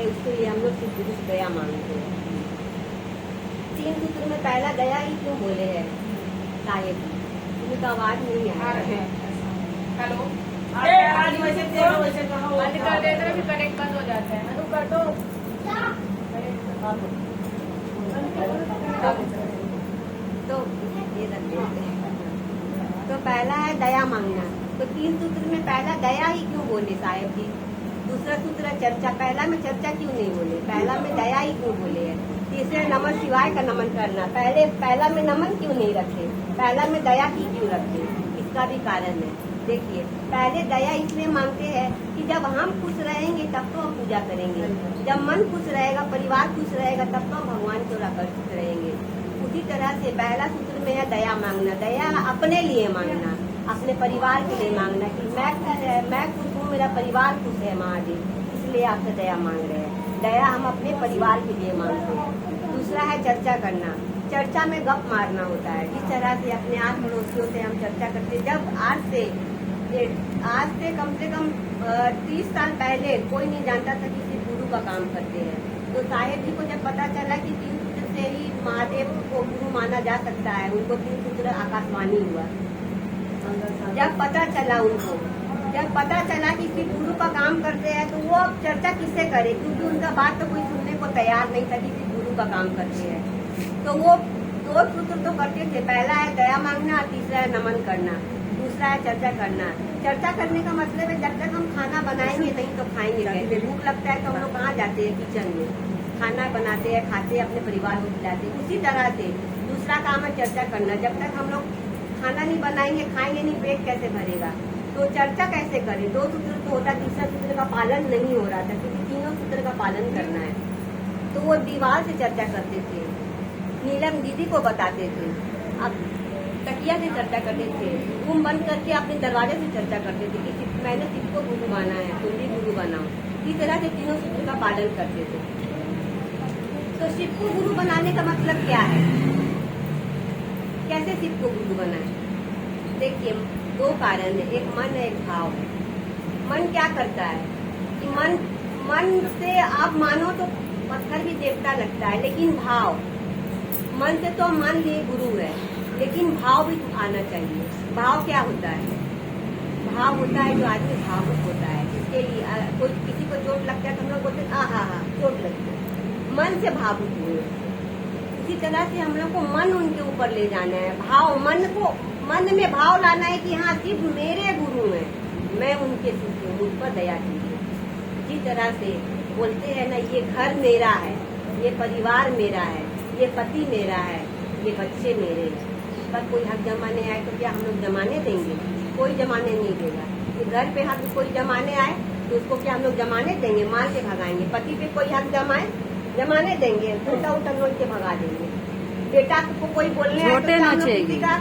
उसके लिए हम लोग सिर्फ गुरु से दया मांगते हैं। 3 सूत्र में पहला दया ही क्यों बोले हैं साहेब? तुम्हें तो आवाज नहीं आ रहा है। हेलो बंद कर देते हैं, फिर कनेक्ट बंद हो जाता है। अनु कर दो। तो ये रख देते हैं। तो पहला है दया मांगना। तो 3 सूत्र में पहला दया ही क्यों बोले साहेब जी? दूसरा सूत्र है चर्चा। पहला में चर्चा क्यों नहीं बोले? पहला में दया ही क्यों बोले है? तीसरे नमन शिवाय का नमन करना। पहला में नमन क्यों नहीं रखे? पहला में दया ही क्यों रखे? इसका भी कारण है। देखिए, पहले दया इसलिए मांगते हैं कि जब हम खुश रहेंगे तब तो हम पूजा करेंगे, जब मन खुश रहेगा, परिवार खुश रहेगा, तब तो हम भगवान को आकर्षित रहेंगे। उसी तरह से पहला सूत्र में है दया मांगना। दया अपने लिए मांगना, अपने परिवार के लिए मांगना कि मैं खुश हूँ, मेरा परिवार खुश है महादेव, इसलिए आपसे दया मांग रहे हैं। दया हम अपने परिवार के लिए मांगते हैं। दूसरा है चर्चा करना। चर्चा में गप मारना होता है। जिस तरह से अपने आस पड़ोसियों से हम चर्चा करते हैं, जब आज से कम से कम 30 साल पहले कोई नहीं जानता था कि सिर्फ गुरु का काम करते हैं। तो साहेब जी को जब पता चला कि 3 सूत्र से ही महादेव को गुरु माना जा सकता है, उनको 3 सूत्र आकाशवाणी हुआ। जब पता चला कि सिर्फ गुरु का काम करते हैं, तो वो अब चर्चा किससे करे, क्योंकि उनका बात तो कोई सुनने को तैयार नहीं था कि सिर्फ गुरु का काम करते हैं। तो वो 2 सूत्र तो करते थे। पहला है दया मांगना, तीसरा है नमन करना, दूसरा है चर्चा करना। चर्चा करने का मतलब है जब तक हम खाना बनाएंगे नहीं तो खाएंगे कैसे? भूख लगता है तो हम लोग कहाँ जाते हैं? किचन में खाना बनाते हैं, खाते हैं, अपने परिवार को खिलाते हैं। उसी तरह से दूसरा काम है चर्चा करना। जब तक हम लोग खाना नहीं बनाएंगे, खाएंगे नहीं, पेट कैसे भरेगा? तो चर्चा कैसे करें? 2 सूत्र तो होता, तीसरा सूत्र का पालन नहीं हो रहा था, क्योंकि तीनों सूत्र का पालन करना है। तो वो दीवार से चर्चा करते थे, नीलम दीदी को बताते थे, अब तकिया से चर्चा करते थे, रूम बंद करके अपने दरवाजे से चर्चा करते थे कि मैंने शिव को गुरु माना है, तुम भी गुरु बनाओ। इस तरह से तीनों सूत्र का पालन करते थे। तो शिव को गुरु बनाने का मतलब क्या है? कैसे शिव को गुरु बनाए? देखिए, 2 कारण है, एक मन है, एक भाव है। मन क्या करता है कि मन से आप मानो तो पत्थर भी देवता लगता है, लेकिन भाव, मन से तो मान लिए गुरु है, लेकिन भाव भी आना चाहिए। भाव क्या होता है? भाव होता है जो आदमी भावुक होता है, जिसके लिए कोई किसी को चोट लगता है तो हम लोग बोलते हैं हा चोट लगती है, मन से भावुक हुए। इसी तरह से हम लोग को मन उनके ऊपर ले जाना है। भाव, मन में भाव लाना है कि हाँ सिर्फ मेरे गुरु हैं, मैं उनके शिष्य हूँ, मुझ पर दया कीजिए। इसी तरह से बोलते हैं ना, ये घर मेरा है, ये परिवार मेरा है, ये पति मेरा है, ये बच्चे मेरे हैं। पर कोई हक जमाने आए तो क्या हम लोग जमाने देंगे? कोई जमाने नहीं देगा। ये घर पे हक कोई जमाने आए तो उसको क्या हम लोग जमाने देंगे? मार के भगाएंगे। पति पे कोई हक जमाने देंगे? उल्टा नोच के भगा देंगे। बेटा को कोई बोलने आए तो क्या हम लोग किसी का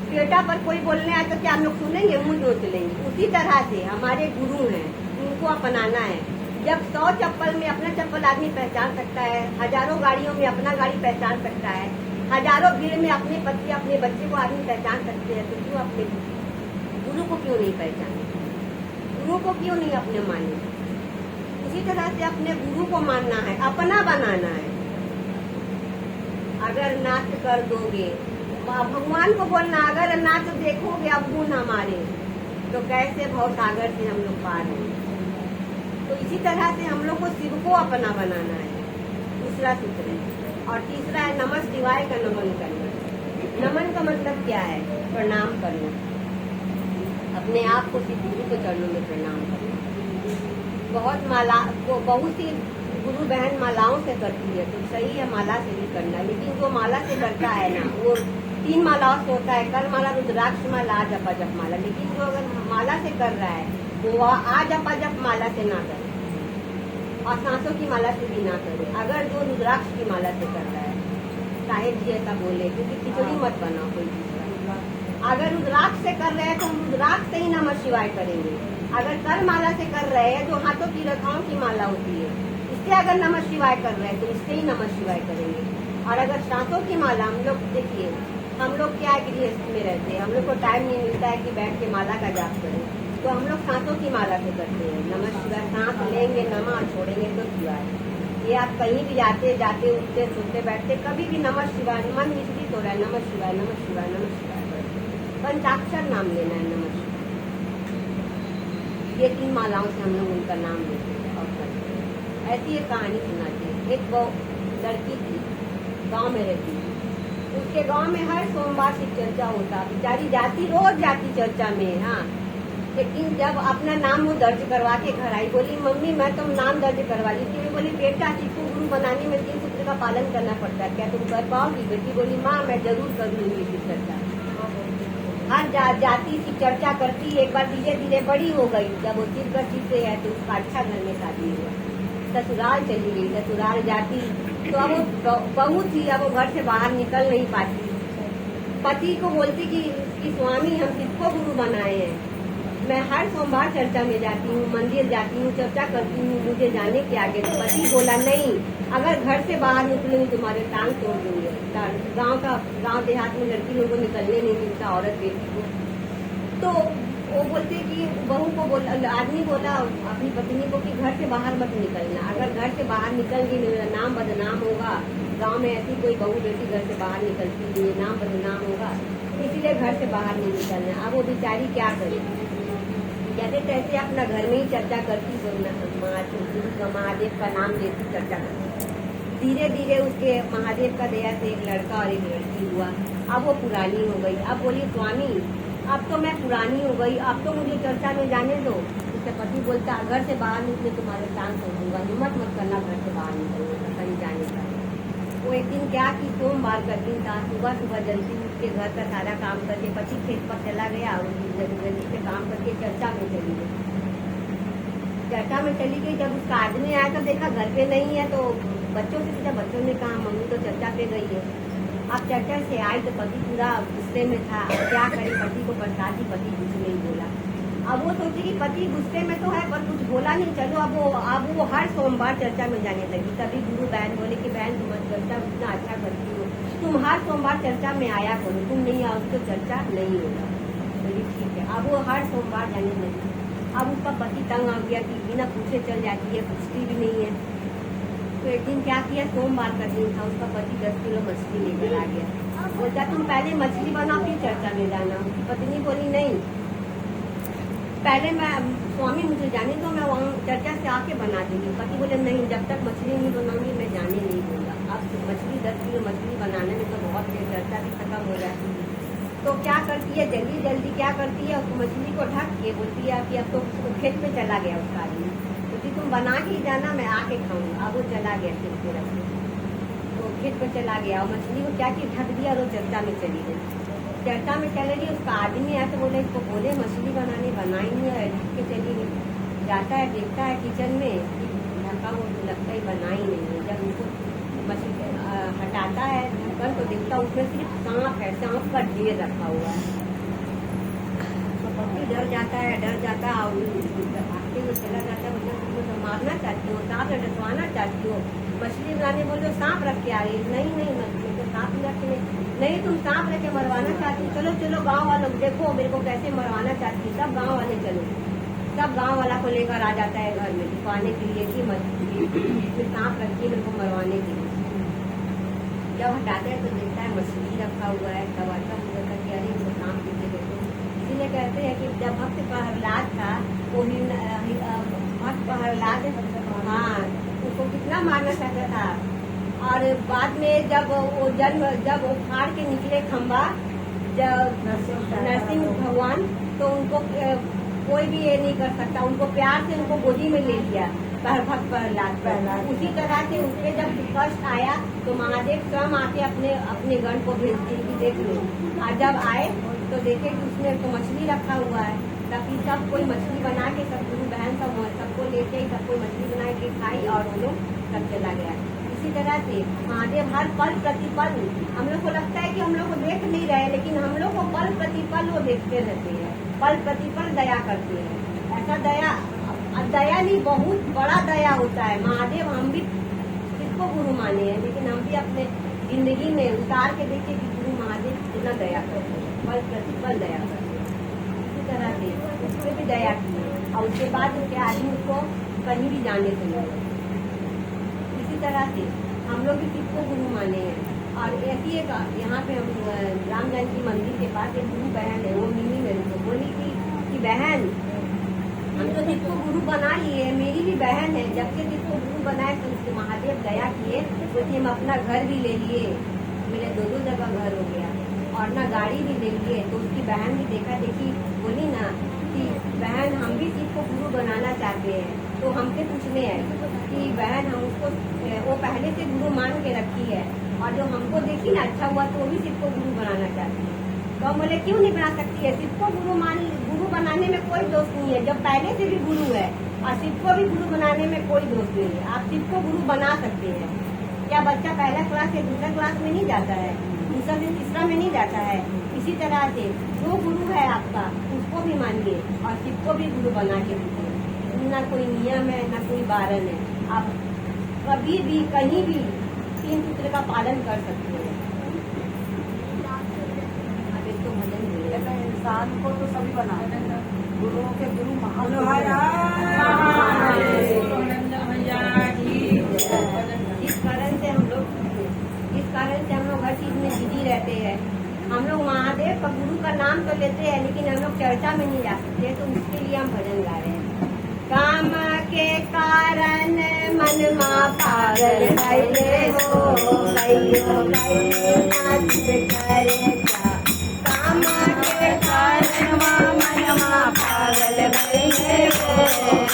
बेटा पर कोई बोलने आए तो क्या हम लोग सुनेंगे? मुंह नोच लेंगे। उसी तरह से हमारे गुरु हैं, उनको अपनाना है। जब 100 चप्पल में अपना चप्पल आदमी पहचान सकता है, हजारों गाड़ियों में अपना गाड़ी पहचान सकता है, हजारों भीड़ में अपने पति, अपने बच्चे को आदमी पहचान सकते हैं, तो क्यों अपने गुरु को क्यों नहीं पहचाने? गुरु को क्यों नहीं अपने माने? उसी तरह से अपने गुरु को मानना है, अपना बनाना है। अगर नाच कर दोगे, भगवान को बोलना, अगर नाच देखोगे अवगुण हमारे, तो कैसे भव सागर से हम लोग पार होंगे? तो इसी तरह से हम लोग को शिव को अपना बनाना है, दूसरा सूत्र है। और तीसरा है नमः शिवाय का नमन करना। नमन का मतलब क्या है? प्रणाम करना, अपने आप को शिव गुरु के चरणों में प्रणाम करना। बहुत सी गुरु बहन मालाओं से करती है, तो सही है माला से भी करना, लेकिन जो माला से करता है ना, वो 3 मालाओं से होता है, कर माला, रुद्राक्ष माला, आ जपा जप माला। लेकिन जो अगर माला से कर रहा है वो आ जपा जप माला से ना करे और सांसों की माला से भी ना करे। अगर जो रुद्राक्ष की माला से कर रहा है, साहेब जी ऐसा बोले, क्योंकि खिचड़ी मत बनाओ कोई दूसरा। अगर रुद्राक्ष से कर रहे हैं तो हम रुद्राक्ष से ही नमः शिवाय करेंगे। अगर कर माला से कर रहे हैं, जो हाथों की रेखाओं की माला होती है, इससे अगर नमः शिवाय कर रहे हैं तो इससे ही नमः शिवाय करेंगे। और अगर सांसों की माला, हम लोग देखिए, हम लोग क्या गृहस्थ में रहते हैं, हम लोग को टाइम नहीं मिलता है कि बैठ के माला का जाप करें। तो हम लोग सांसों की माला से करते हैं। नमः शिवाय सांस लेंगे नमा और छोड़ेंगे तो शिवाय। ये आप कहीं भी जाते जाते उठते सुनते बैठते कभी भी नमः शिवाय, मन विचलित हो रहा है नमः शिवाय नमः शिवाय नमः शिवाय, पंचाक्षर नाम लेना है नमः शिवाय। ये 3 मालाओं से हम लोग उनका नाम लेते हैं और करते हैं। ऐसी एक कहानी सुनाती है। एक वो लड़की थी, गांव में रहती थी। उसके गांव में हर सोमवार शिव चर्चा होता। बेचारी जाती, रोज जाती चर्चा में। हाँ, लेकिन जब अपना नाम वो दर्ज करवा के घर आई, बोली मम्मी मैं तो नाम दर्ज करवा ली थी। बोली बेटा शिव गुरु बनाने में 3 सूत्र का पालन करना पड़ता है, क्या तुम कर पाओगी? बेटी बोली माँ मैं जरूर कर लूंगी शिव चर्चा। हर जाती शिव चर्चा करती। एक बार धीरे धीरे बड़ी हो गई। जब वो चिरगढ़ से है तो उसका अच्छा घर में शादी हुआ। ससुराल चली गई। ससुराल जाती तो अब वो बहू थी, अब वो घर से बाहर निकल नहीं पाती। पति को बोलती कि स्वामी हम किसको गुरु बनाए हैं, मैं हर सोमवार चर्चा में जाती हूँ, मंदिर जाती हूँ, चर्चा करती हूँ, मुझे जाने के आगे। तो पति बोला नहीं, अगर घर से बाहर निकलेंगे तुम्हारे टांग तोड़ दूंगे। गांव देहात में लड़की लोगों को निकलने नहीं मिलता, औरत बेटी को। तो वो बोलते कि बहू को बोला, आदमी बोला अपनी पत्नी को कि घर से बाहर मत निकलना, अगर घर से बाहर निकल गई मेरा नाम बदनाम होगा। गांव में ऐसी कोई बहू बेटी घर से बाहर निकलती नहीं, नाम बदनाम होगा, इसीलिए घर से बाहर नहीं निकलना। अब वो बेचारी क्या करे, जैसे तैसे अपना घर में ही चर्चा करती, महादेव का नाम लेती, चर्चा करती। धीरे धीरे उसके महादेव का दया से एक लड़का और एक लड़की हुआ। अब वो पुरानी हो गई। अब बोली स्वामी अब तो मैं पुरानी हो गई, अब तो मुझे चर्चा में जाने दो। उसके पति बोलता घर से बाहर निकले तुम्हारे टांग तोड़ूंगा, हिम्मत मत करना घर से बाहर निकलने कहीं जाने का। वो एक दिन क्या कि सोमवार का दिन था। सुबह सुबह जल्दी उठ के घर का सारा काम करके पति खेत पर चला गया और जल्दी से काम करके चर्चा में चली गई। चर्चा में चली गई। जब उसका आदमी आया तो देखा घर पे नहीं है, तो बच्चों से पूछा, बच्चों ने कहा मम्मी तो चर्चा पे गई है। अब चर्चा से आई तो पति पूरा गुस्से में था। क्या करे, पति को बरसाती, पति कुछ नहीं बोला। अब वो सोची कि पति गुस्से में तो है पर कुछ बोला नहीं, चलो अब वो हर सोमवार चर्चा में जाने लगी। तभी गुरु बहन बोले कि बहन तुम चर्चा इतना अच्छा करती हो, तुम हर सोमवार चर्चा में आया करो, तुम नहीं आओ तो चर्चा नहीं होगा। बोली ठीक है। अब वो हर सोमवार जाने लगी। अब उसका पति तंग आ गया कि बिना पूछे चल जाती है, पूछती भी नहीं है। तो एक दिन क्या किया, सोमवार का दिन था, उसका पति 10 किलो मछली लेकर आ गया। बोलता तुम पहले मछली बनाओ फिर चर्चा में जाना। उसकी पत्नी बोली नहीं, पहले मैं स्वामी मुझे जाने दो, मैं वहाँ चर्चा से आके बना दूंगी। पति बोले नहीं, जब तक मछली नहीं बनाऊंगी मैं जाने नहीं दूंगा। अब मछली 10 किलो मछली बनाने में तो बहुत देर, चर्चा भी खत्म हो जाती है। तो क्या करती है, जल्दी जल्दी क्या करती है, उस मछली को ढक के बोलती है कि अब तो खेत में चला गया उसका आदमी, बोलती तुम बना के ही जाना, मैं आके खाऊंगा। अब वो चला गया खेत पे रख के, तो खेत पे चला गया और मछली को क्या कि ढक दिया और वो चर्चा में चली गई। चर्चा में चले गई। उसका आदमी आया तो बोले इसको बोले मछली बनाने, बनाई नहीं है, ढक के चली गई। जाता है देखता है किचन में ढका, वो लगता ही बनाई नहीं है। जब उनको मछली हटाता है ढक्कन तो देखता उसमें सिर्फ सांप है, सांप का ढेर रखा हुआ है। तो पति डर जाता है और भागते हुए चला जाता है। बोलते तुम मारना चाहती हो, सांप से डसवाना चाहती हो, मछली बनाने बोलो सांप रख के आ रही है। नहीं मछली तो सांप रख के नहीं, तुम सांप रख के मरवाना चाहती हो, चलो चलो गाँव वालों देखो मेरे को कैसे मरवाना चाहती। सब गाँव वाले चलो, सब गाँव वाला को लेकर आ जाता है घर में दिखाने के लिए कि मछली सांप रखी है मेरे को मरवाने के लिए। जब हटाते हैं तो देखता है मछली रखा हुआ है। तब आता मुझे कि अरे वो सांप पीछे देखो। इसीलिए कहते हैं कि जब भक्त प्रहलाद था वो भक्त प्रहलाद, हाँ, उसको कितना मारना चाहता था। और बाद में जब वो फाड़ के निकले खम्बा, जब नरसिंह भगवान, तो उनको कोई भी ये नहीं कर सकता, उनको प्यार से उनको गोदी में ले लिया भक्त प्रहलाद। उसी तरह से उसके जब कष्ट आया तो महादेव स्वयं आके अपने गण को भेज दिए कि देख लो। और जब आए तो देखे कि उसमें तो मछली रखा हुआ है। तभी सब कोई मछली बना के सब गुरु बहन सबको लेके सब कोई मछली बना के खाई और वो लोग सब चला गया। इसी तरह से महादेव हर पल प्रतिपल, हम लोग को लगता है कि हम लोग को देख नहीं रहे, लेकिन हम लोग को पल प्रतिपल वो देखते रहते हैं, पल प्रतिपल दया करते हैं। ऐसा दया नहीं, बहुत बड़ा दया होता है महादेव। हम भी किसको गुरु माने हैं, लेकिन हम भी अपने जिंदगी में उतार के देखे कि गुरु महादेव कितना दया करते हैं, पल प्रतिपल दया करते हैं। इसी तरह से उस पर भी दया की और उसके बाद उसके आदमी उसको कहीं भी जाने से नहीं। इसी तरह से हम लोग भी शिव को गुरु माने हैं। और ऐसी एक यहाँ पे हम राम जानकी मंदिर के पास एक गुरु बहन है, वो मिली मेरे को बोली कि बहन हम तो शिव को गुरु बना लिए, मेरी भी बहन है, जब से शिव को गुरु बनाए तो उसके महादेव दया किए, क्योंकि हम अपना घर भी ले लिए, मेरे दो जगह घर हो गया और ना गाड़ी भी ले लिए। तो उसकी बहन भी देखा देखी बोली ना कि बहन हम भी शिव को गुरु बनाना चाहते हैं। तो हमसे पूछने आई कि बहन हम उसको वो पहले से गुरु मान के रखी है और जो हमको देखी ना अच्छा हुआ तो वो भी शिव को गुरु बनाना चाहती है। तो हम बोले क्यों नहीं बना सकती है, शिव को गुरु बनाने में कोई दोष नहीं है, जब पहले से भी गुरु है और शिव को भी गुरु बनाने में कोई दोष नहीं है। आप शिव को गुरु बना सकते हैं। क्या बच्चा पहला क्लास से दूसरा क्लास में नहीं जाता है, दूसरा से तीसरा में नहीं जाता है? इसी तरह से जो गुरु है आपका उसको भी मानिए और शिव को भी गुरु बना के दीजिए। ना कोई नियम है ना कोई बारन है, आप कभी भी कहीं भी 3 सूत्र का पालन कर सकते हैं। अब इसको भजन बोलिए। इंसान को तो सभी बना गुरुओं के गुरु महान। इस कारण से हम लोग हर चीज में बिजी रहते हैं। हम लोग महादेव का गुरु का नाम तो लेते हैं लेकिन हम लोग चर्चा में नहीं जा सकते, तो उसके लिए हम भजन गा रहे हैं। काम के कारण मन मा पागल भइले हो, कहियो नाच करे जा। काम के कारण मन मा पागल भइले हो,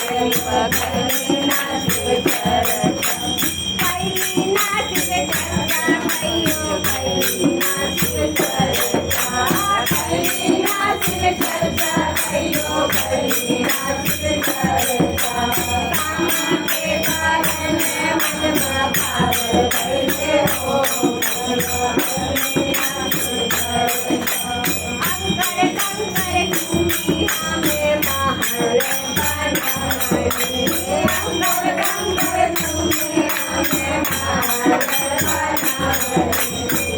कहियो नाच करे जा। कहीं नाच करे जा, कहियो नाच करे जा, कहीं नाच करे जा, कहियो नाच करे जा। काम के कारण मन मा पागल भइले हो, कहियो नाच करे जा। अंकर कंकर चूड़ी हमें महल बनाए, अंकर कंकर चूड़ी हमें महल बनाए।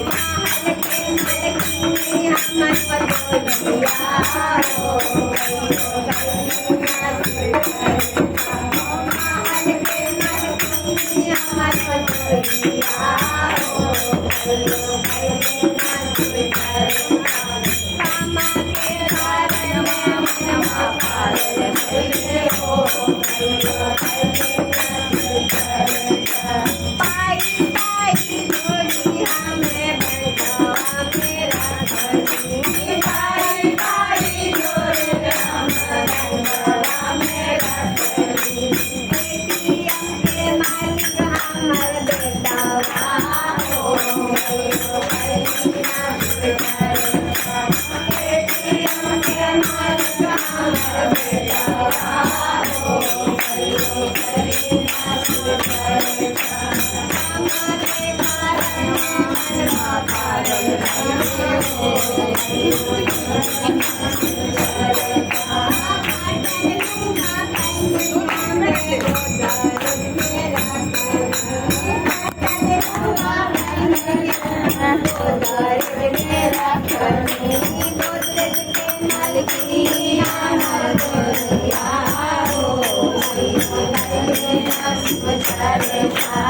महल के मलकिनी हमर पतोहिया हो, कहियो नाच करे जा। महल के मलकिनी हमर पतोहिया हो, कहियो नाच करे जा। काम के कारण मन मा पागल भइले हो, कहियो नाच करे जा। पाई पाई डोरी हमें बंधवा मेरा धनी, पाई पाई डोरी हमें बंधवा मेरा धनी। एटीएम के मालिक हमर बेटावा हो, कहियो नाच करे जा। एटीएम के मालिक हमर बेटावा हो, कहियो नाच करे जा। काम के कारण मन मा पागल भइले हो, कहियो नाच करे जा। काटन लूंगा कहीं हमरे गोदार मेरा धनी, काटन लूंगा कहीं गोदार मेरा धनी। गोदरेज के मालकिनी हमर गोरिया हो, कहियो नाच करे जा।